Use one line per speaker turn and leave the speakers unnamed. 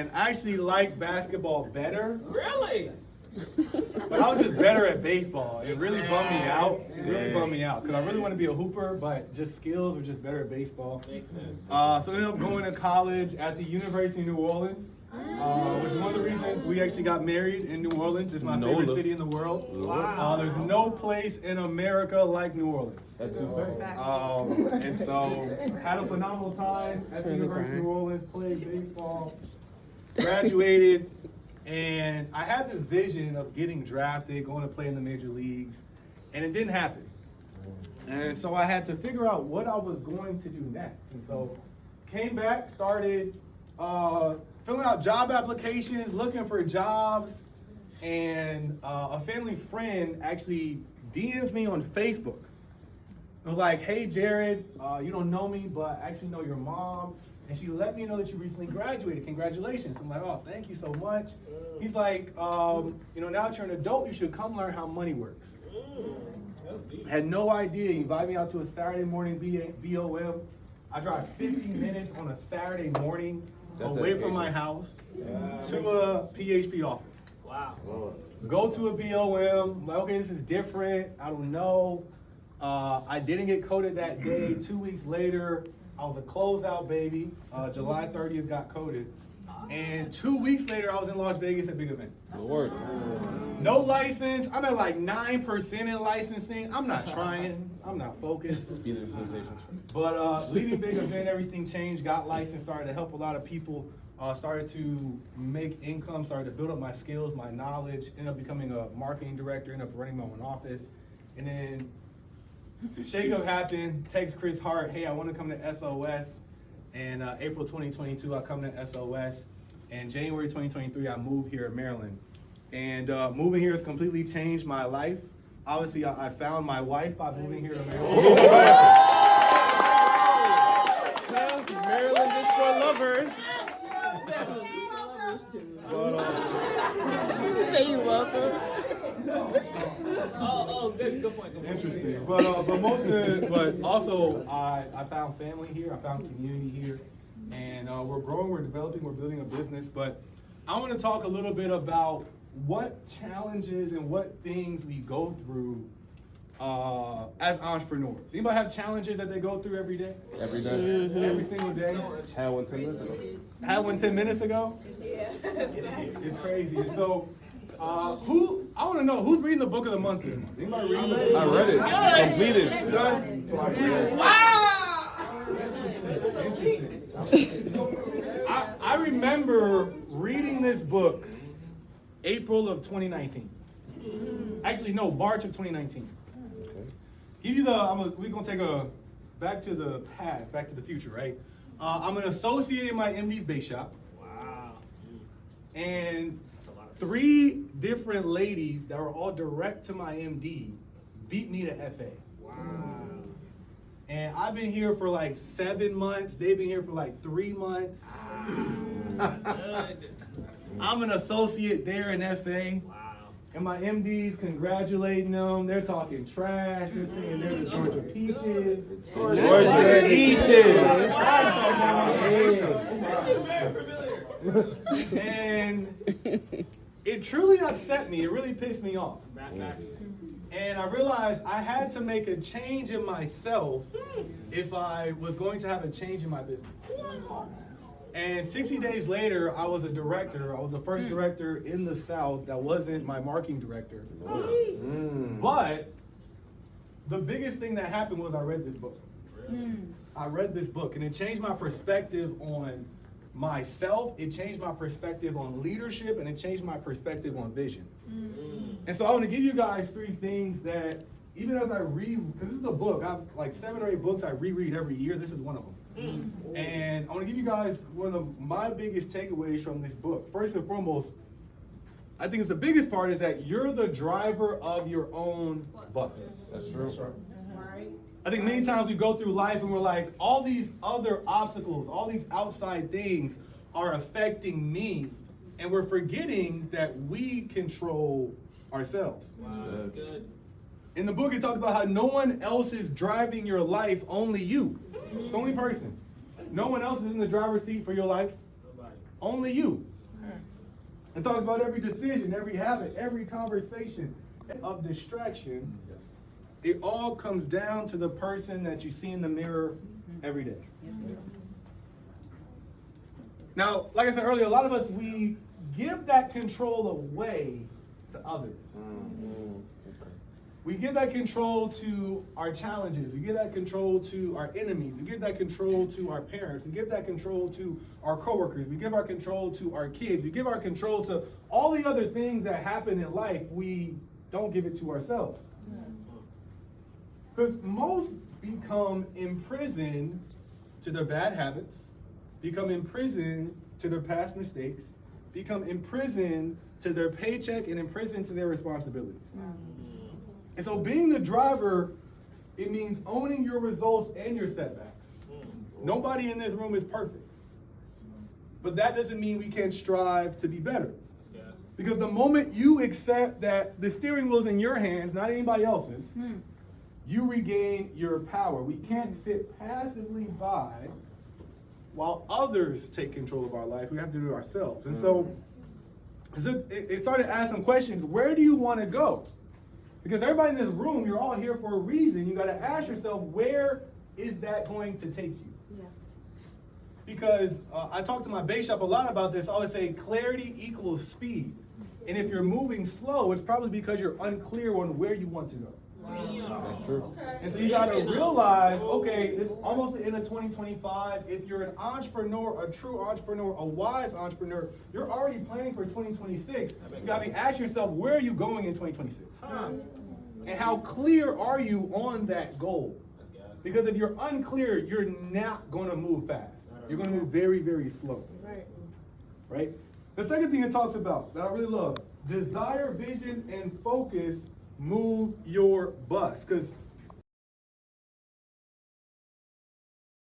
and I actually like basketball better.
Really?
But I was just better at baseball. It really bummed me out. It really bummed me out because I really want to be a hooper, but just skills were just better at baseball.
Makes sense.
So I ended up going to college at the University of New Orleans, which is one of the reasons we actually got married in New Orleans. It's my favorite city in the world.
Wow.
There's no place in America like New Orleans.
That's too fair.
And so had a phenomenal time at the University of New Orleans, played baseball, graduated. And I had this vision of getting drafted, going to play in the major leagues, and it didn't happen. And so I had to figure out what I was going to do next. And so came back, started filling out job applications, looking for jobs, and a family friend actually DMs me on Facebook. It was like, hey, Jared, you don't know me, but I actually know your mom. And she let me know that you recently graduated. Congratulations. I'm like, oh, thank you so much. He's like, now that you're an adult, you should come learn how money works. Had no idea. He invited me out to a Saturday morning BOM. I drive 50 minutes on a Saturday morning away from my house to a PHP office.
Wow.
Go to a BOM. I'm like, okay, this is different. I don't know. I didn't get coded that day. 2 weeks later, I was a closeout baby. July 30th got coded. And 2 weeks later, I was in Las Vegas at a big event. No license. I'm at like 9% in licensing. I'm not trying. I'm not focused.
Speed implementation.
But leading big event, everything changed. Got licensed, started to help a lot of people. Started to make income, started to build up my skills, my knowledge. Ended up becoming a marketing director, ended up running my own office. And then shakeup happened, text Chris Hart, hey, I want to come to SOS. And April 2022, I come to SOS. And January 2023, I moved here in Maryland. And moving here has completely changed my life. Obviously, I found my wife by moving here to Maryland.
Maryland is for lovers.
Say you're welcome.
Good point.
Interesting, but also I found family here. I found community here, and we're growing, we're developing, we're building a business. But I want to talk a little bit about what challenges and what things we go through as entrepreneurs. Anybody have challenges that they go through every day?
Every day.
Every single day.
Had one 10 minutes ago.
Had one 10 minutes ago?
Yeah.
It's crazy. And so, I want to know, who's reading the book of the month this month? Anybody reading it?
I read it. Completed.
Wow! Interesting. I remember reading this book April of 2019. Actually, no, March of 2019. Give you we're gonna take a back to the past, back to the future, right? I'm an associate in my MD's base shop.
Wow.
And 3 different ladies that were all direct to my MD beat me to FA.
Wow.
And I've been here for like 7 months. They've been here for like 3 months.
Good.
I'm an associate there in FA.
Wow.
And my MD's congratulating them. They're talking trash. They're saying they're the Georgia Peaches.
Georgia Peaches.
This is very familiar.
And it truly upset me. It really pissed me off.
Facts.
And I realized I had to make a change in myself if I was going to have a change in my business. And 60 days later, I was a director. I was the first director in the South that wasn't my marketing director. But the biggest thing that happened was I read this book. I read this book, and it changed my perspective on myself. It changed my perspective on leadership, and it changed my perspective on vision. And so I want to give you guys 3 things that, even as I read, because this is a book, I have like 7 or 8 books I reread every year. This is one of them. And I want to give you guys one of my biggest takeaways from this book. First and foremost, I think the biggest part is that you're the driver of your own bus.
That's true.
I think many times we go through life and we're like, all these other obstacles, all these outside things are affecting me, and we're forgetting that we control ourselves.
Wow, that's good.
In the book, it talks about how no one else is driving your life, only you. It's the only person. No one else is in the driver's seat for your life,
Nobody.
only you. It talks about every decision, every habit, every conversation of distraction. It all comes down to the person that you see in the mirror every day. Now, like I said earlier, a lot of us, we give that control away to others. We give that control to our challenges. We give that control to our enemies. We give that control to our parents. We give that control to our coworkers. We give our control to our kids. We give our control to all the other things that happen in life. We don't give it to ourselves. Because most become imprisoned to their bad habits, become imprisoned to their past mistakes, become imprisoned to their paycheck, and imprisoned to their responsibilities. And so being the driver, it means owning your results and your setbacks. Nobody in this room is perfect. But that doesn't mean we can't strive to be better. Because the moment you accept that the steering wheel's in your hands, not anybody else's, you regain your power. We can't sit passively by while others take control of our life. We have to do it ourselves. And so it started to ask some questions. Where do you want to go? Because everybody in this room, you're all here for a reason. You got to ask yourself, where is that going to take you? Yeah. Because I talk to my base shop a lot about this. I always say clarity equals speed. And if you're moving slow, it's probably because you're unclear on where you want to go.
That's true.
And so you got to realize, okay, this is almost the end of 2025. If you're an entrepreneur, a true entrepreneur, a wise entrepreneur, you're already planning for 2026. You got to be asking yourself, where are you going in 2026? And how clear are you on that goal? Because if you're unclear, you're not going to move fast. You're going to move very, very slow. Right? The second thing it talks about that I really love, desire, vision, and focus move your bus. Because